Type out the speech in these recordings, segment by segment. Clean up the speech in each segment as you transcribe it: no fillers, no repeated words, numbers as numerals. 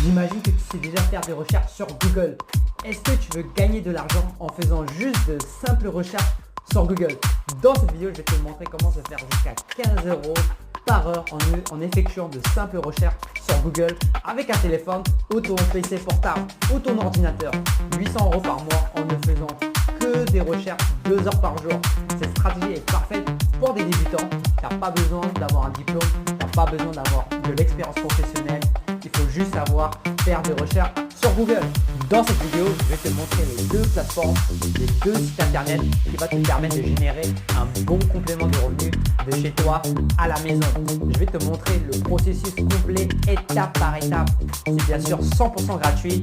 J'imagine que tu sais déjà faire des recherches sur Google. Est-ce que tu veux gagner de l'argent en faisant juste de simples recherches sur Google? Dans cette vidéo, je vais te montrer comment se faire jusqu'à 15 € par heure en effectuant de simples recherches sur Google avec un téléphone ou ton PC portable ou ton ordinateur. 800 € par mois en ne faisant que des recherches 2 heures par jour. Cette stratégie est parfaite pour des débutants. Tu n'as pas besoin d'avoir un diplôme, tu n'as pas besoin d'avoir de l'expérience professionnelle. Il faut juste savoir faire des recherches sur Google. Dans cette vidéo, je vais te montrer les deux plateformes, les deux sites internet qui vont te permettre de générer un bon complément de revenus de chez toi à la maison. Je vais te montrer le processus complet étape par étape. C'est bien sûr 100% gratuit,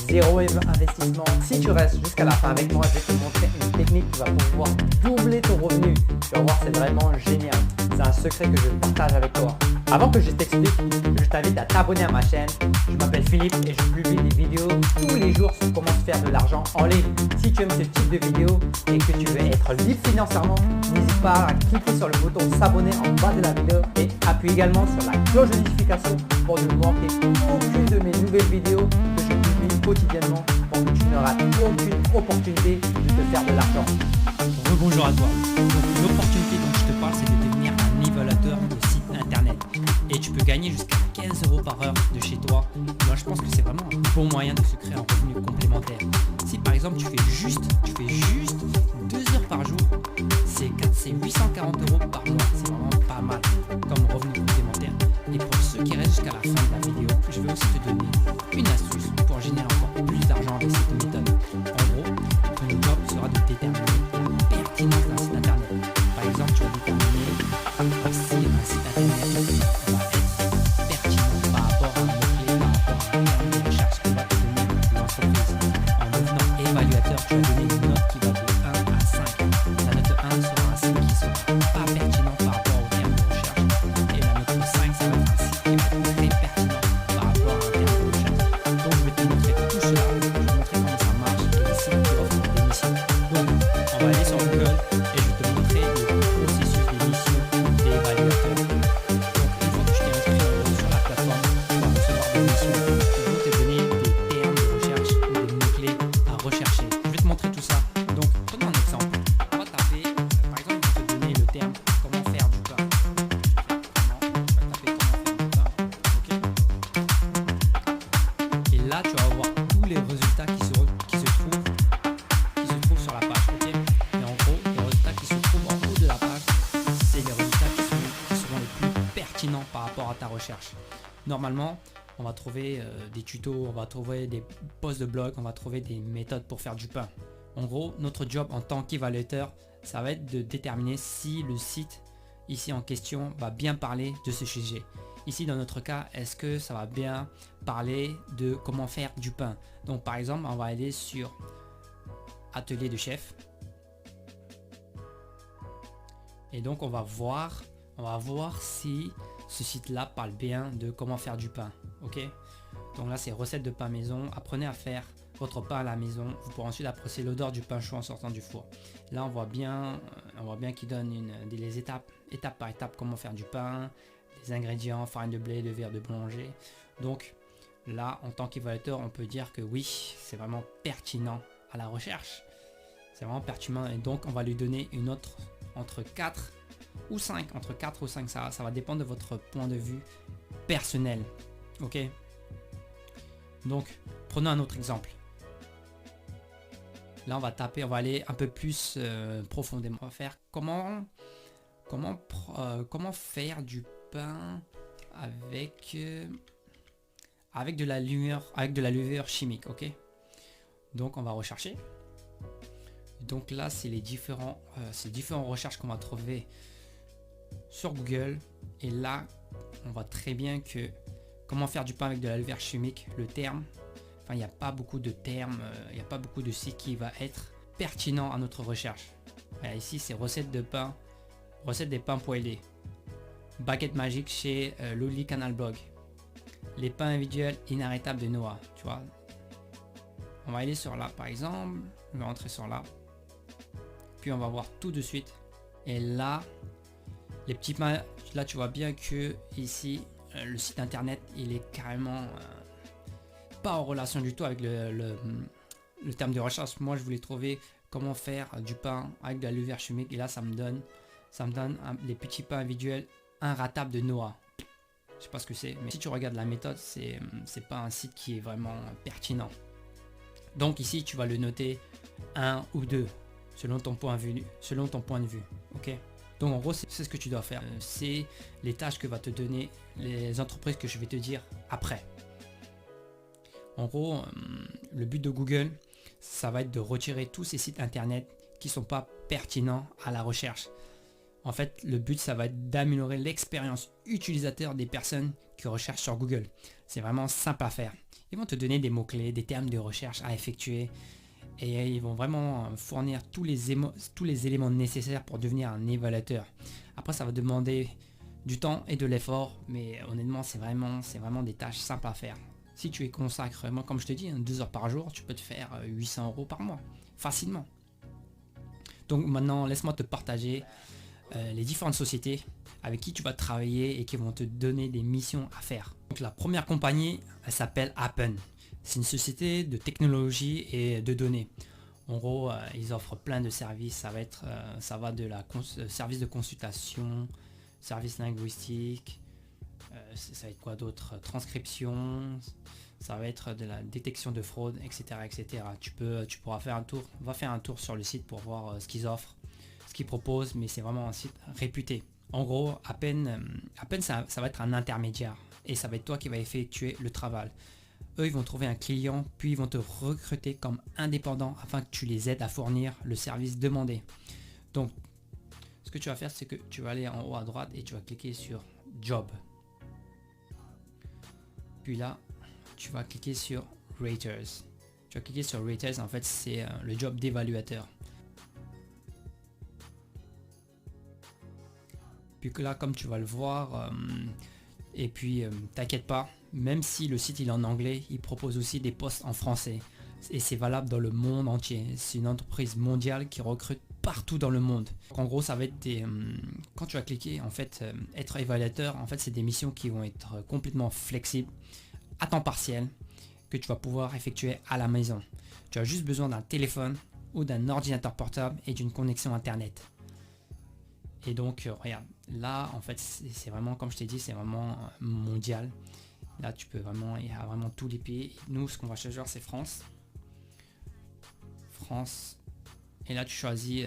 zéro investissement. Si tu restes jusqu'à la fin avec moi, je vais te montrer une technique qui va pouvoir doubler ton revenu. Tu vas voir, c'est vraiment génial. C'est un secret que je partage avec toi. Avant que je t'explique, je t'invite à t'abonner à ma chaîne. Je m'appelle Philippe et je publie des vidéos tous les jours sur comment se faire de l'argent en ligne. Si tu aimes ce type de vidéo et que tu veux être libre financièrement, n'hésite pas à cliquer sur le bouton s'abonner en bas de la vidéo et appuie également sur la cloche de notification pour ne manquer aucune de mes nouvelles vidéos que je publie quotidiennement pour que tu n'auras aucune opportunité de te faire de l'argent. Bonjour à toi. Donc, l'opportunité dont je te parle, c'est de devenir un nivelateur de site internet. Et tu peux gagner jusqu'à 15 € par heure de chez toi. Moi, je pense que c'est vraiment un bon moyen de se créer un revenu complémentaire. Si par exemple tu fais juste 2 heures par jour, c'est 840 € par mois. C'est vraiment pas mal comme revenu complémentaire. Et pour ceux qui restent jusqu'à la fin de la vidéo, je vais aussi te donner une astuce pour générer encore plus d'argent avec cette méthode. En gros, ton job sera de déterminer la pertinence d'un site internet. Par exemple, tu vas déterminer si un site internet va être pertinent par rapport à un mot-clé, par rapport à une recherche que va te donner l'entreprise. En devenant évaluateur, tu vas donner une note qui va de 1 à 5. La note 1 sera un site qui ne sera pas pertinent par rapport au terme de recherche. Et la note 5, ça va être un site qui va être très pertinent par rapport à un terme de recherche. Donc, je vais te montrer tout cela. Je vais te montrer comment ça marche et les sites qui offrent des missions. Donc, on va aller sur Google et je vais te montrer le processus des missions des évaluateurs. Donc, une fois que tu t'es inscrit sur la plateforme, tu vas recevoir des missions qui vont te donner des termes de recherche ou des mots-clés à rechercher. Je vais te montrer tout ça. Donc, prenons un exemple. On va taper, par exemple, il va te donner le terme comment faire du pain. Tu vas taper comment faire du pain. Ok. Et là, tu vas voir tous les résultats qui se trouvent sur la page. Ok. Et en gros, les résultats qui se trouvent en haut de la page, c'est les résultats qui seront les plus pertinents par rapport à ta recherche. Normalement, on va trouver des tutos, on va trouver des posts de blog, on va trouver des méthodes pour faire du pain. En gros, notre job en tant qu'évaluateur, ça va être de déterminer si le site ici en question va bien parler de ce sujet. Ici dans notre cas, est-ce que ça va bien parler de comment faire du pain? Donc par exemple, on va aller sur atelier de chef. Et donc on va voir si ce site-là parle bien de comment faire du pain. Ok. Donc là c'est recette de pain maison. Apprenez à faire votre pain à la maison. Vous pourrez ensuite apprécier l'odeur du pain chaud en sortant du four. Là on voit bien qu'il donne les étape par étape comment faire du pain, les ingrédients, farine de blé, levure de boulanger. Donc là en tant qu'évaluateur on peut dire que oui, c'est vraiment pertinent à la recherche. C'est vraiment pertinent et donc on va lui donner une note entre 4 ou 5. Entre 4 ou 5, ça va dépendre de votre point de vue personnel. Ok. Donc prenons un autre exemple. Là on va taper, on va aller un peu plus profondément. On va faire comment faire du pain avec de la levure chimique. Ok. Donc on va rechercher. Donc là c'est les différentes recherches qu'on va trouver sur Google. Et là on voit très bien que comment faire du pain avec de la levure chimique, le terme, enfin il n'y a pas beaucoup de termes, il n'y a pas beaucoup de sites qui va être pertinent à notre recherche. Voilà, ici c'est recette des pains poêlés, baguette magique chez Loli Canal Blog, les pains individuels inarrêtables de Noah. Tu vois, on va aller sur là par exemple, on va rentrer sur là, puis on va voir tout de suite. Et là les petits pains, là tu vois bien que ici le site internet il est carrément pas en relation du tout avec le terme de recherche. Moi, je voulais trouver comment faire du pain avec de la levure chimique. Et là, ça me donne les petits pains individuels inratables de Noah. Je sais pas ce que c'est, mais si tu regardes la méthode, c'est pas un site qui est vraiment pertinent. Donc ici, tu vas le noter 1 ou 2 selon ton point de vue. Ok. Donc en gros, c'est ce que tu dois faire. C'est les tâches que va te donner les entreprises que je vais te dire après. En gros, le but de Google, ça va être de retirer tous ces sites internet qui sont pas pertinents à la recherche. En fait, le but, ça va être d'améliorer l'expérience utilisateur des personnes qui recherchent sur Google. C'est vraiment simple à faire. Ils vont te donner des mots-clés, des termes de recherche à effectuer et ils vont vraiment fournir tous les éléments nécessaires pour devenir un évaluateur. Après, ça va demander du temps et de l'effort, mais honnêtement, c'est vraiment des tâches simples à faire. Si tu y consacres, moi, comme je te dis, 2 heures par jour, tu peux te faire 800 € par mois, facilement. Donc maintenant, laisse-moi te partager les différentes sociétés avec qui tu vas travailler et qui vont te donner des missions à faire. Donc la première compagnie, elle s'appelle Appen. C'est une société de technologie et de données. En gros, ils offrent plein de services. Ça va de la service de consultation, service linguistique, ça va être quoi d'autre, transcription, ça va être de la détection de fraude, etc. etc. Tu pourras faire un tour, va faire un tour sur le site pour voir ce qu'ils offrent, ce qu'ils proposent, mais c'est vraiment un site réputé. En gros, Appen ça va être un intermédiaire et ça va être toi qui va effectuer le travail. Eux, ils vont trouver un client, puis ils vont te recruter comme indépendant afin que tu les aides à fournir le service demandé. Donc, ce que tu vas faire, c'est que tu vas aller en haut à droite et tu vas cliquer sur Job. Puis là, tu vas cliquer sur Raters. Tu vas cliquer sur Raters, en fait, c'est le job d'évaluateur. Puis que là, comme tu vas le voir, et puis t'inquiète pas, même si le site il est en anglais, il propose aussi des postes en français. Et c'est valable dans le monde entier. C'est une entreprise mondiale qui recrute partout dans le monde. Donc, en gros, ça va être quand tu vas cliquer, en fait, être évaluateur, en fait, c'est des missions qui vont être complètement flexibles, à temps partiel, que tu vas pouvoir effectuer à la maison. Tu as juste besoin d'un téléphone ou d'un ordinateur portable et d'une connexion internet. Et donc, regarde, là, en fait, c'est vraiment, comme je t'ai dit, c'est vraiment mondial. Là, tu peux vraiment, il y a vraiment tous les pays. Nous, ce qu'on va choisir, c'est France. France. Et là, tu choisis,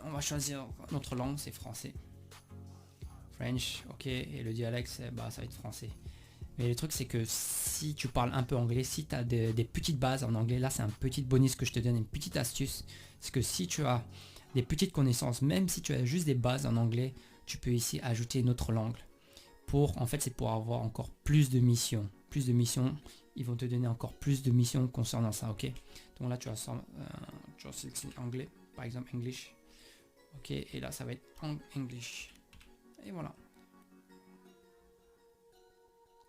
on va choisir notre langue, c'est français. French, ok. Et le dialecte, ça va être français. Mais le truc, c'est que si tu parles un peu anglais, si tu as des petites bases en anglais, là, c'est un petit bonus que je te donne, une petite astuce. C'est que si tu as des petites connaissances, même si tu as juste des bases en anglais, tu peux ici ajouter une autre langue. En fait, c'est pour avoir encore plus de missions. Plus de missions, ils vont te donner encore plus de missions concernant ça, ok. Donc là, tu vas sélectionner anglais, par exemple English. Ok, et là, ça va être English. Et voilà.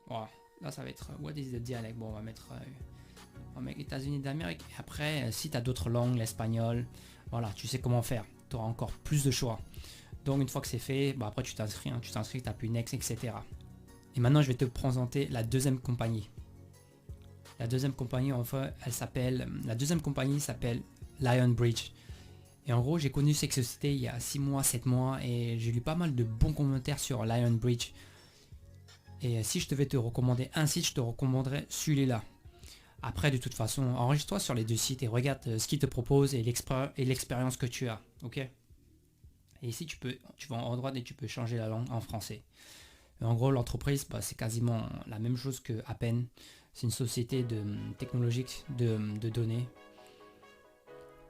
Voilà. Là, ça va être what is the dialect. Bon, on va mettre États-Unis d'Amérique. Et après, si tu as d'autres langues, l'espagnol, voilà, tu sais comment faire. Tu auras encore plus de choix. Donc une fois que c'est fait, après tu t'inscris, tu appuies Next, etc. Et maintenant je vais te présenter la deuxième compagnie. La deuxième compagnie, enfin, la deuxième compagnie s'appelle Lionbridge. Et en gros, j'ai connu cette société il y a 6 mois, 7 mois et j'ai lu pas mal de bons commentaires sur Lionbridge. Et si je devais te recommander un site, je te recommanderais celui-là. Après, de toute façon, enregistre-toi sur les deux sites et regarde ce qu'ils te proposent et l'expérience que tu as. Ok ? Et ici, tu vas en haut à droite et tu peux changer la langue en français. Et en gros, l'entreprise, c'est quasiment la même chose que Appen. C'est une société technologique de données.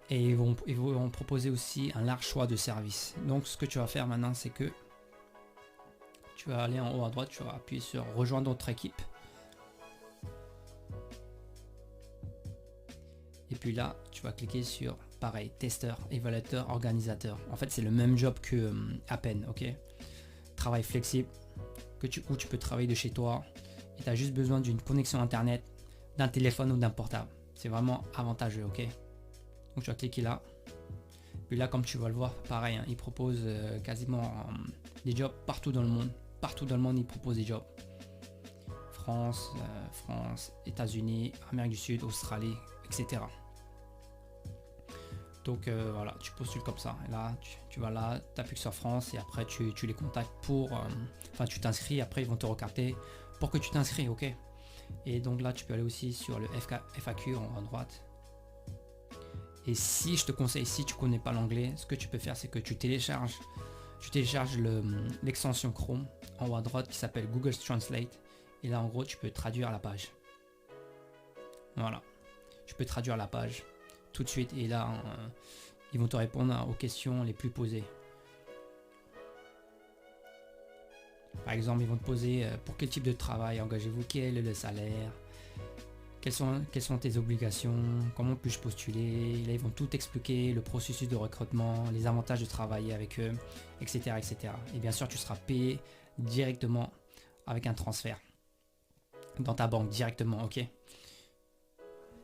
Et ils vont proposer aussi un large choix de services. Donc, ce que tu vas faire maintenant, c'est que tu vas aller en haut à droite, tu vas appuyer sur rejoindre notre équipe. Et puis là, tu vas cliquer sur pareil, testeur, évaluateur, organisateur. En fait, c'est le même job que Appen, ok. Travail flexible, où tu peux travailler de chez toi. Et tu as juste besoin d'une connexion internet, d'un téléphone ou d'un portable. C'est vraiment avantageux, ok. Donc tu vas cliquer là. Puis là, comme tu vas le voir, pareil, il propose quasiment des jobs partout dans le monde. Partout dans le monde, il propose des jobs. France, États-Unis, Amérique du Sud, Australie, etc. Donc voilà, tu postules comme ça. Et là, tu vas là, tu appuies sur France et après tu les contactes pour... Enfin, tu t'inscris, après ils vont te recarter pour que tu t'inscris, ok. Et donc là, tu peux aller aussi sur le FAQ en haut à droite. Et si je te conseille, si tu connais pas l'anglais, ce que tu peux faire, c'est que tu télécharges l'extension Chrome en haut à droite qui s'appelle Google Translate. Et là, en gros, tu peux traduire la page. Voilà. Tu peux traduire la page tout de suite. Et là, ils vont te répondre aux questions les plus posées. Par exemple, ils vont te poser pour quel type de travail engagez-vous, quel est le salaire, quelles sont tes obligations, comment puis-je postuler. Là, ils vont tout expliquer, le processus de recrutement, les avantages de travailler avec eux, etc., etc. Et bien sûr, tu seras payé directement avec un transfert dans ta banque directement, ok.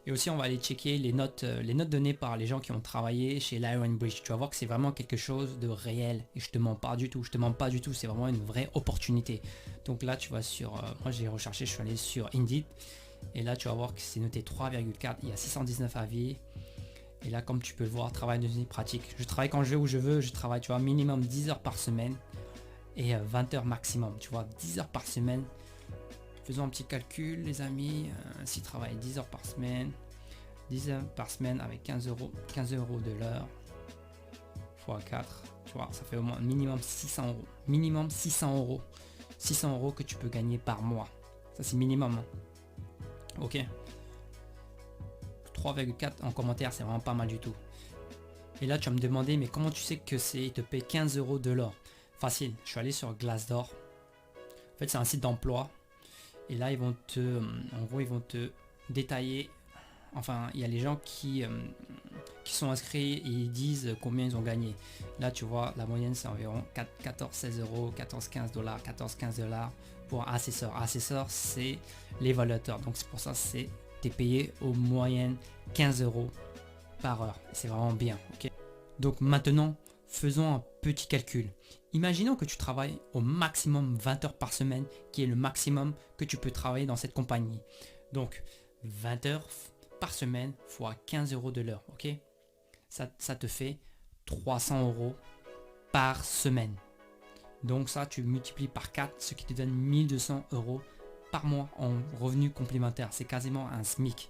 Et aussi, on va aller checker les notes données par les gens qui ont travaillé chez Lionbridge. Tu vas voir que c'est vraiment quelque chose de réel. Et je te mens pas du tout. C'est vraiment une vraie opportunité. Donc là, tu vas sur... moi, j'ai recherché, je suis allé sur Indeed. Et là, tu vas voir que c'est noté 3,4. Il y a 619 avis. Et là, comme tu peux le voir, travail de vie pratique. Je travaille quand je veux, où je veux. Je travaille, tu vois, minimum 10 heures par semaine. Et 20 heures maximum. Tu vois, 10 heures par semaine. Faisons un petit calcul, les amis. S'il travaille 10 heures par semaine, 10 heures par semaine avec 15 euros de l'heure, x 4, tu vois, ça fait au moins minimum 600 euros. Minimum 600 euros. 600 euros que tu peux gagner par mois. Ça, c'est minimum. Hein. Ok. 3,4 en commentaire, c'est vraiment pas mal du tout. Et là, tu vas me demander, mais comment tu sais que c'est, il te paye 15 euros de l'heure? Facile. Je suis allé sur Glassdoor. En fait, c'est un site d'emploi. Et là, ils vont te détailler. Enfin, il y a les gens qui sont inscrits et ils disent combien ils ont gagné. Là, tu vois, la moyenne, c'est environ 14-16 euros, 14-15 dollars, 14-15 dollars pour un assesseur. Assesseur, c'est l'évaluateur. Donc, c'est pour ça que t'es payé au moyenne 15 euros par heure. C'est vraiment bien. Ok. Donc, maintenant, faisons un petit calcul. Imaginons que tu travailles au maximum 20 heures par semaine, qui est le maximum que tu peux travailler dans cette compagnie. Donc 20 heures par semaine fois 15 euros de l'heure, ok. Ça te fait 300 euros par semaine. Donc ça, tu multiplies par 4, ce qui te donne 1200 euros par mois en revenu complémentaire. C'est quasiment un SMIC.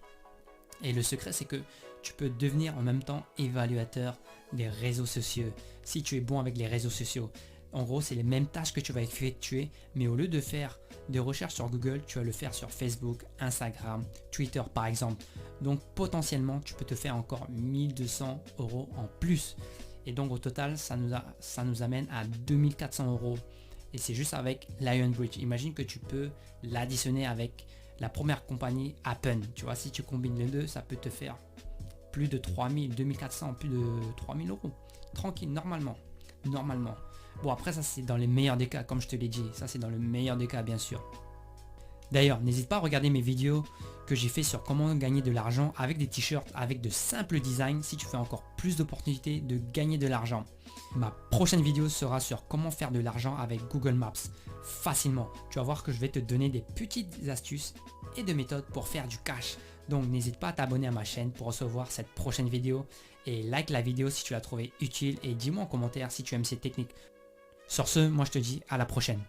Et le secret, c'est que tu peux devenir en même temps évaluateur des réseaux sociaux. Si tu es bon avec les réseaux sociaux, en gros, c'est les mêmes tâches que tu vas effectuer, mais au lieu de faire des recherches sur Google, tu vas le faire sur Facebook, Instagram, Twitter par exemple. Donc potentiellement, tu peux te faire encore 1200 euros en plus. Et donc au total, ça nous amène à 2400 euros. Et c'est juste avec Lionbridge. Imagine que tu peux l'additionner avec la première compagnie Appen. Tu vois, si tu combines les deux, ça peut te faire plus de 3000, 2400, plus de 3000 euros. Tranquille, normalement. Bon, après, ça, c'est dans les meilleurs des cas, comme je te l'ai dit. Ça, c'est dans le meilleur des cas, bien sûr. D'ailleurs, n'hésite pas à regarder mes vidéos que j'ai fait sur comment gagner de l'argent avec des t-shirts, avec de simples designs, si tu veux encore plus d'opportunités de gagner de l'argent. Ma prochaine vidéo sera sur comment faire de l'argent avec Google Maps facilement. Tu vas voir que je vais te donner des petites astuces et de méthodes pour faire du cash. Donc n'hésite pas à t'abonner à ma chaîne pour recevoir cette prochaine vidéo et like la vidéo si tu l'as trouvée utile et dis-moi en commentaire si tu aimes ces techniques. Sur ce, moi je te dis à la prochaine.